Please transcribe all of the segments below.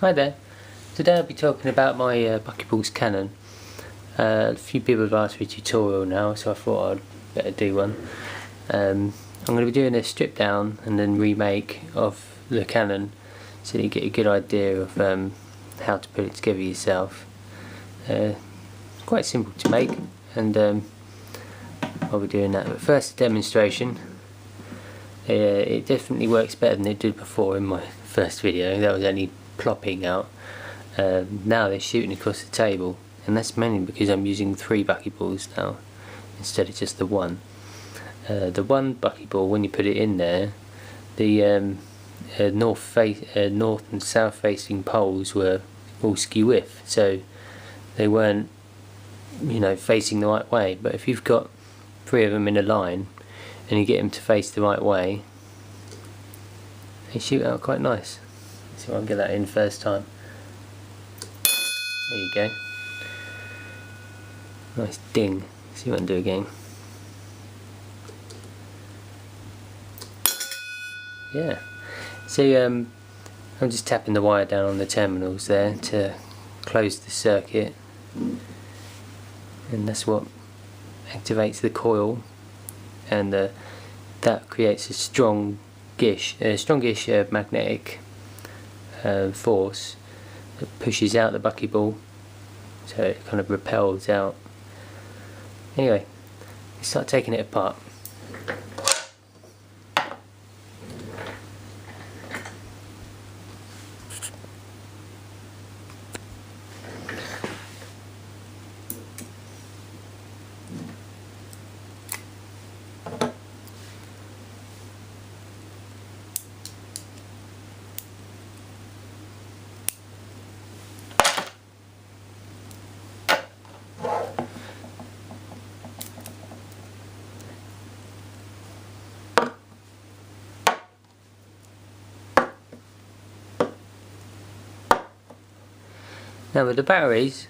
Hi there. Today I'll be talking about my Buckyball's cannon. A few people have asked for a tutorial now, so I thought I'd better do one. I'm going to be doing a strip down and then remake of the cannon, so that you get a good idea of how to put it together yourself. Quite simple to make, and I'll be doing that. But first, a demonstration. It definitely works better than it did before in my first video. That was only plopping out. Now they're shooting across the table, and that's mainly because I'm using 3 buckyballs now instead of just the one. The one buckyball, when you put it in there, the north and south facing poles were all skew-with, so they weren't, facing the right way. But if you've got 3 of them in a line and you get them to face the right way, they shoot out quite nice. So I'll get that in first time. There you go. Nice ding. See what I can do again. Yeah. So I'm just tapping the wire down on the terminals there to close the circuit, and that's what activates the coil, and that creates a strongish magnetic force that pushes out the buckyball, so it kind of repels out. Anyway, let's start taking it apart. Now with the batteries,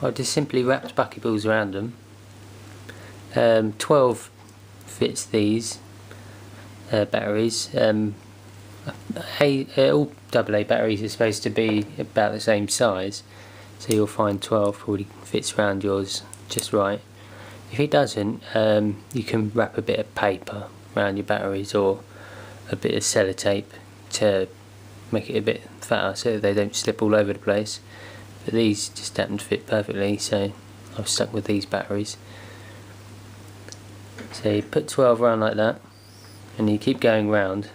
I just simply wrapped buckyballs around them. 12 fits these batteries. All AA batteries are supposed to be about the same size, so you'll find 12 probably fits around yours just right. If it doesn't, you can wrap a bit of paper around your batteries or a bit of sellotape to make it a bit fatter so that they don't slip all over the place. But these just happen to fit perfectly, so I've stuck with these batteries. So you put 12 around like that, and you keep going round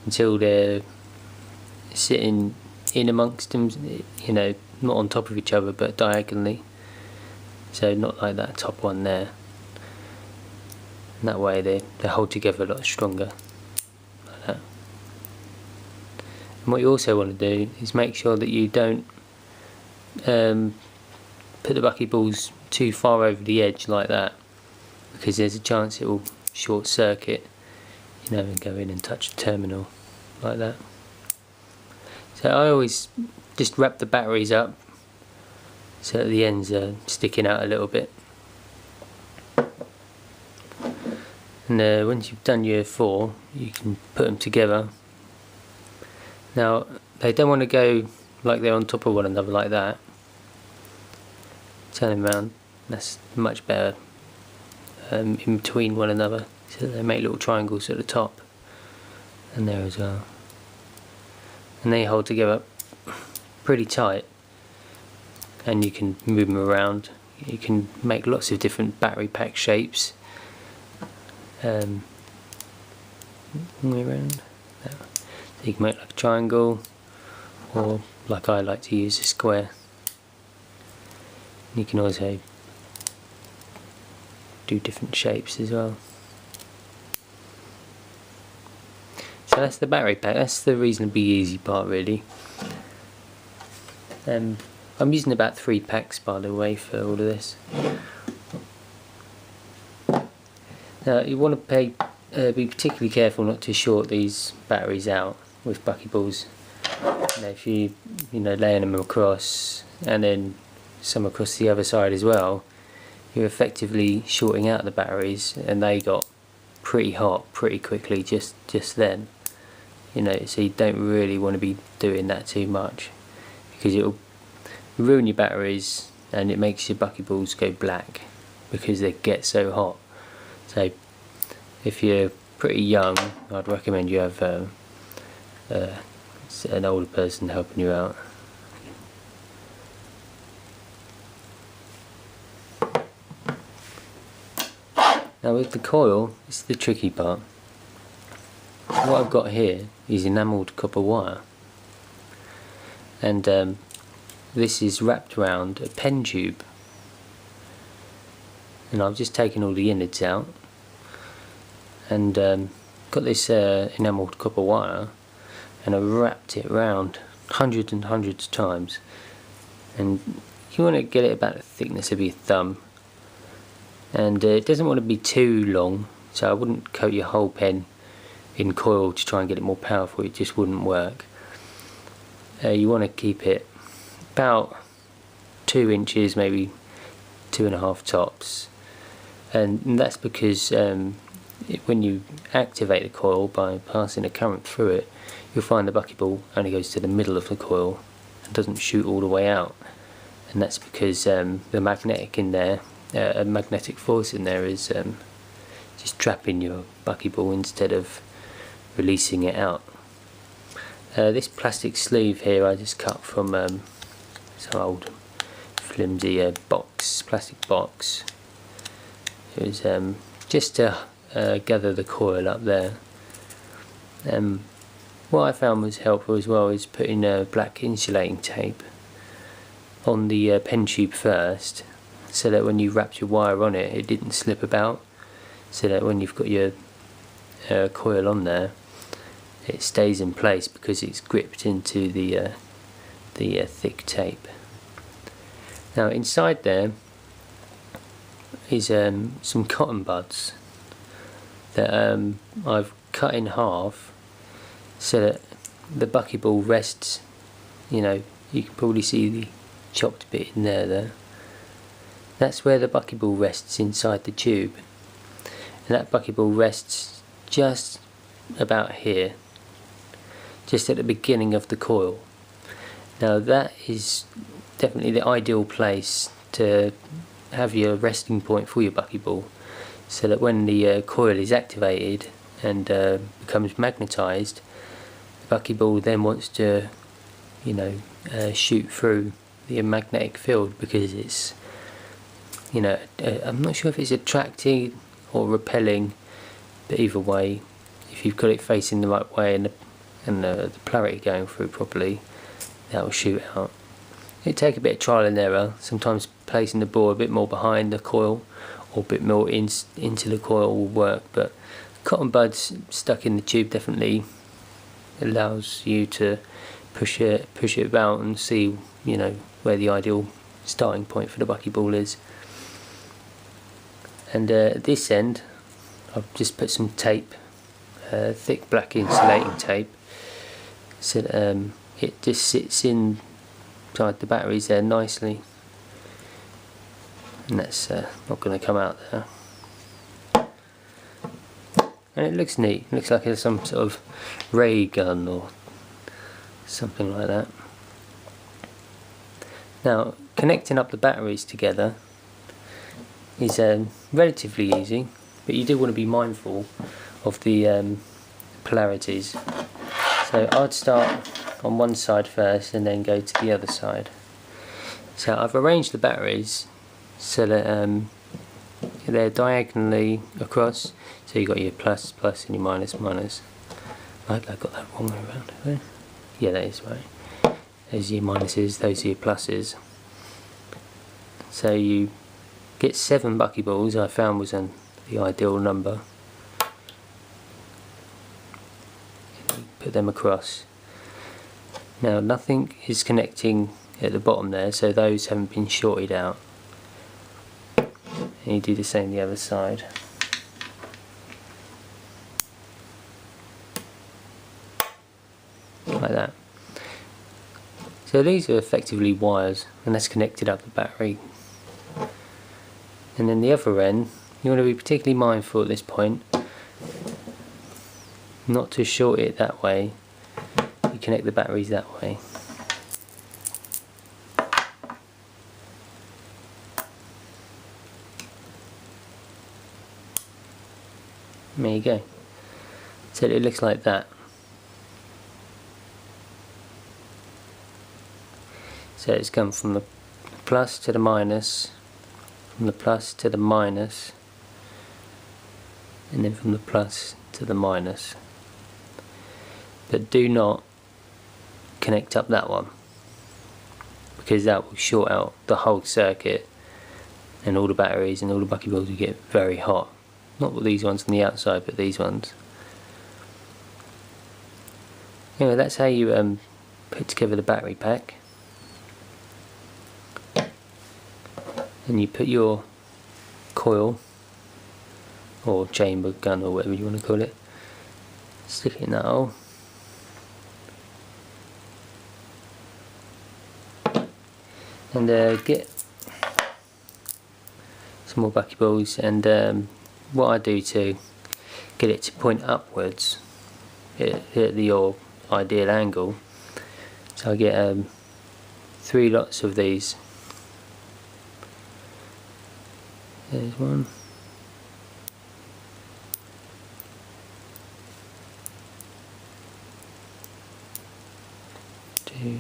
until they're sitting in amongst them, not on top of each other but diagonally. So not like that top one there. And that way they hold together a lot stronger, like that. And what you also want to do is make sure that you don't put the buckyballs too far over the edge like that, because there's a chance it will short circuit, and go in and touch the terminal like that. So I always just wrap the batteries up so that the ends are sticking out a little bit. And once you've done your 4, you can put them together. Now they don't want to go like they're on top of one another like that. Turn them around, that's much better, in between one another, so that they make little triangles at the top and there as well. And they hold together pretty tight, and you can move them around. You can make lots of different battery pack shapes. Around there. So you can make like a triangle, or like I like to use a square. You can also do different shapes as well. So that's the battery pack. That's the reasonably easy part, really. I'm using about 3 packs, by the way, for all of this. Now you want to be particularly careful not to short these batteries out with buckyballs. If you laying them across and then some across the other side as well, you're effectively shorting out the batteries, and they got pretty hot pretty quickly just then. so you don't really want to be doing that too much, because it'll ruin your batteries and it makes your buckyballs go black because they get so hot. So if you're pretty young, I'd recommend you have an older person helping you out. Now with the coil, this is the tricky part. What I've got here is enamelled copper wire, and this is wrapped around a pen tube, and I've just taken all the innards out and got this enamelled copper wire, and I've wrapped it around hundreds and hundreds of times, and you want to get it about the thickness of your thumb, and it doesn't want to be too long, so I wouldn't coat your whole pen in coil to try and get it more powerful. It just wouldn't work. You want to keep it about 2 inches, maybe 2.5 tops, and that's because when you activate the coil by passing a current through it, you'll find the buckyball only goes to the middle of the coil and doesn't shoot all the way out, and that's because the magnetic in there, a magnetic force in there, is just trapping your buckyball instead of releasing it out. This plastic sleeve here I just cut from some old flimsy plastic box. It was just to gather the coil up there. What I found was helpful as well is putting black insulating tape on the pen tube first, so that when you wrapped your wire on it, it didn't slip about, so that when you've got your coil on there, it stays in place because it's gripped into the thick tape. Now inside there is some cotton buds that I've cut in half so that the buckyball rests. You can probably see the chopped bit in there. That's where the buckyball rests inside the tube, and that buckyball rests just about here, just at the beginning of the coil. Now that is definitely the ideal place to have your resting point for your buckyball, so that when the coil is activated and becomes magnetised, the buckyball then wants to shoot through the magnetic field, because it's I'm not sure if it's attracting or repelling, but either way, if you've got it facing the right way and the polarity going through properly, that will shoot out. It'll take a bit of trial and error, sometimes placing the ball a bit more behind the coil or a bit more into the coil will work, but cotton buds stuck in the tube definitely allows you to push it about and see where the ideal starting point for the buckyball is. And at this end I've just put some tape, thick black insulating tape, so that it just sits inside the batteries there nicely, and that's not going to come out there. And it looks neat. It looks like it's some sort of ray gun or something like that. Now connecting up the batteries together is relatively easy, but you do want to be mindful of the polarities. So I'd start on one side first and then go to the other side. So I've arranged the batteries so that they're diagonally across, so you've got your plus, plus and your minus, minus. I hope I got that wrong way around. Yeah, that is right. Those are your minuses, those are your pluses. So you get 7 buckyballs, I found was the ideal number. Put them across. Now nothing is connecting at the bottom there, so those haven't been shorted out. And you do the same the other side. Like that. So these are effectively wires, and that's connected up the battery. And then the other end, you want to be particularly mindful at this point not to short it that way, connect the batteries that way. There you go. So it looks like that. So it's come from the plus to the minus, from the plus to the minus, and then from the plus to the minus. But do not connect up that one, because that will short out the whole circuit, and all the batteries and all the buckyballs will get very hot. Not these ones on the outside, but these ones. Anyway, that's how you put together the battery pack. And you put your coil, or chamber, gun, or whatever you want to call it, stick it in that hole. And get some more buckyballs, and what I do to get it to point upwards at your ideal angle, so I get 3 lots of these. There's one. 2.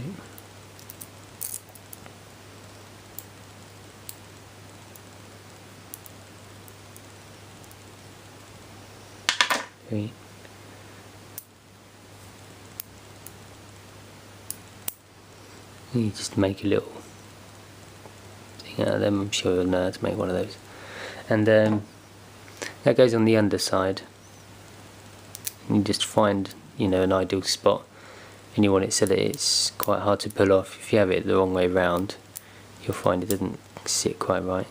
3. You just make a little thing out of them. I'm sure you'll know how to make one of those. And that goes on the underside. You just find, you know, an ideal spot, and you want it so that it's quite hard to pull off. If you have it the wrong way round, you'll find it doesn't sit quite right.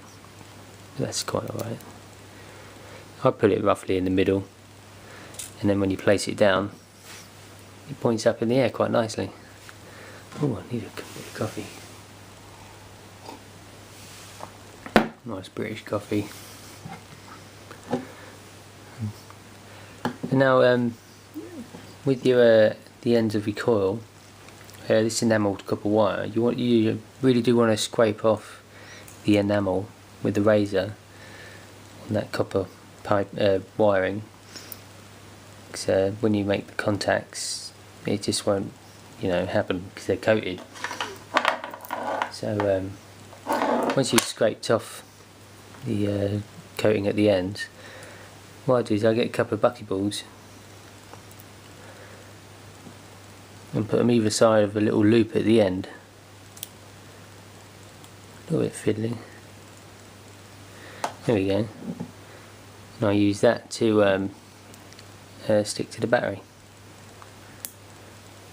That's quite alright. I put it roughly in the middle, and then when you place it down, it points up in the air quite nicely. Oh, I need a bit of coffee. Nice British coffee. And now, with your the ends of your coil, this enamelled copper wire, you really do want to scrape off the enamel with the razor on that copper pipe wiring. Because when you make the contacts, it just won't, you know, happen because they're coated. So once you've scraped off the coating at the ends, what I do is I get a couple of buckyballs and put them either side of a little loop at the end. A little bit fiddly. There we go. And I use that to stick to the battery.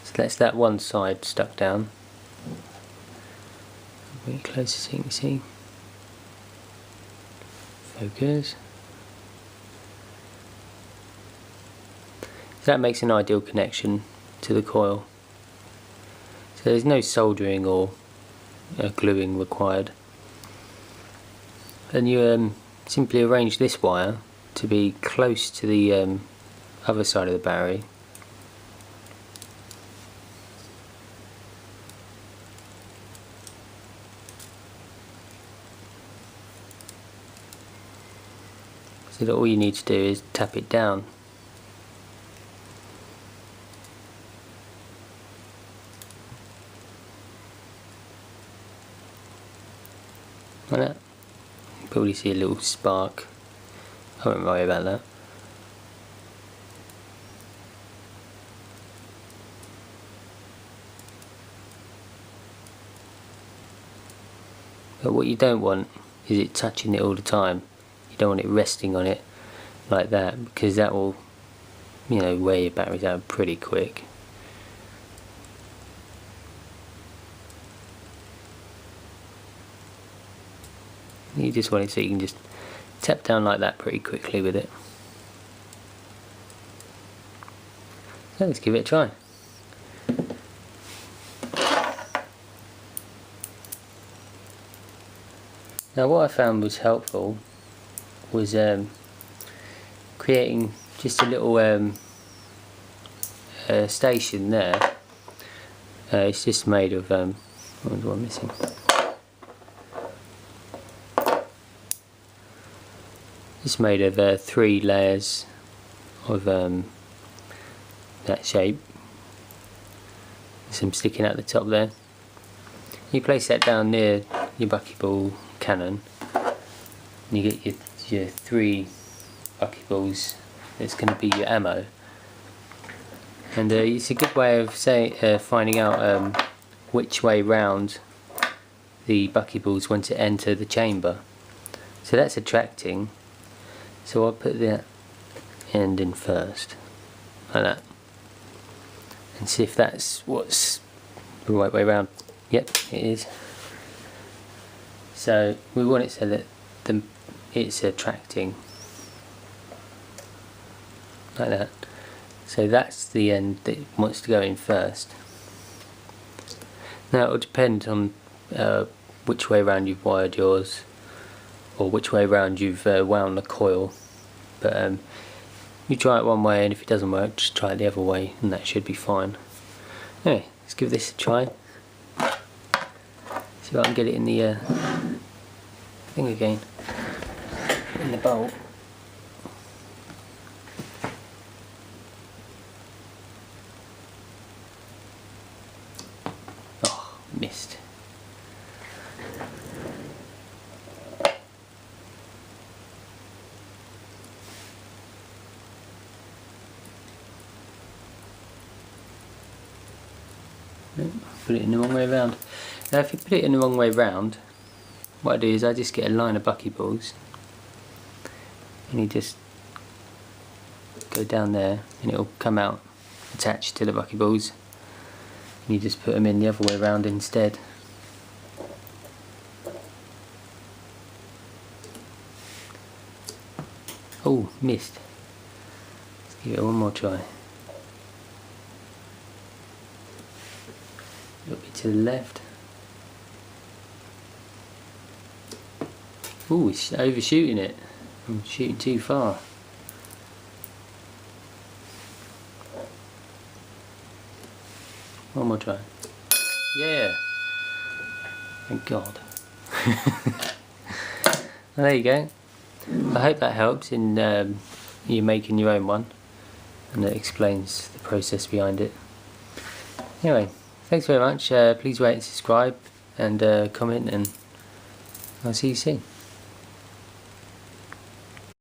So that's that one side stuck down. Bring it closer so you can see. Focus. So that makes an ideal connection to the coil. So there's no soldering or gluing required. And you simply arrange this wire to be close to the other side of the battery. So that all you need to do is tap it down. Like that. You probably see a little spark. I won't worry about that. But what you don't want is it touching it all the time. You don't want it resting on it like that, because that will, you know, wear your batteries out pretty quick. You just want it so you can just tap down like that pretty quickly with it. So let's give it a try. Now what I found was helpful was creating just a little station there It's just made of what was one missing? It's made of 3 layers of that shape. Some sticking out the top there. You place that down near your buckyball cannon, and you get your 3 buckyballs. It's going to be your ammo, and it's a good way of finding out which way round the buckyballs want to enter the chamber. So that's attracting. So I'll put that end in first, like that, and see if that's what's the right way round. Yep, it is. So we want it so that it's attracting, like that. So that's the end that it wants to go in first. Now it will depend on which way round you've wired yours, or which way round you've wound the coil. But you try it one way, and if it doesn't work, just try it the other way, and that should be fine. Anyway, let's give this a try. See if I can get it in the thing again, in the bowl. Oh, missed. Put it in the wrong way round. Now if you put it in the wrong way round, what I do is I just get a line of buckyballs, and you just go down there, and it'll come out attached to the buckyballs, and you just put them in the other way round instead. Oh, missed. Let's give it one more try. A little bit to the left. Ooh, it's overshooting it. I'm shooting too far. One more try. Yeah! Thank God. Well, there you go. I hope that helps in you making your own one, and it explains the process behind it. Anyway, thanks very much. Please rate and subscribe, and comment, and I'll see you soon.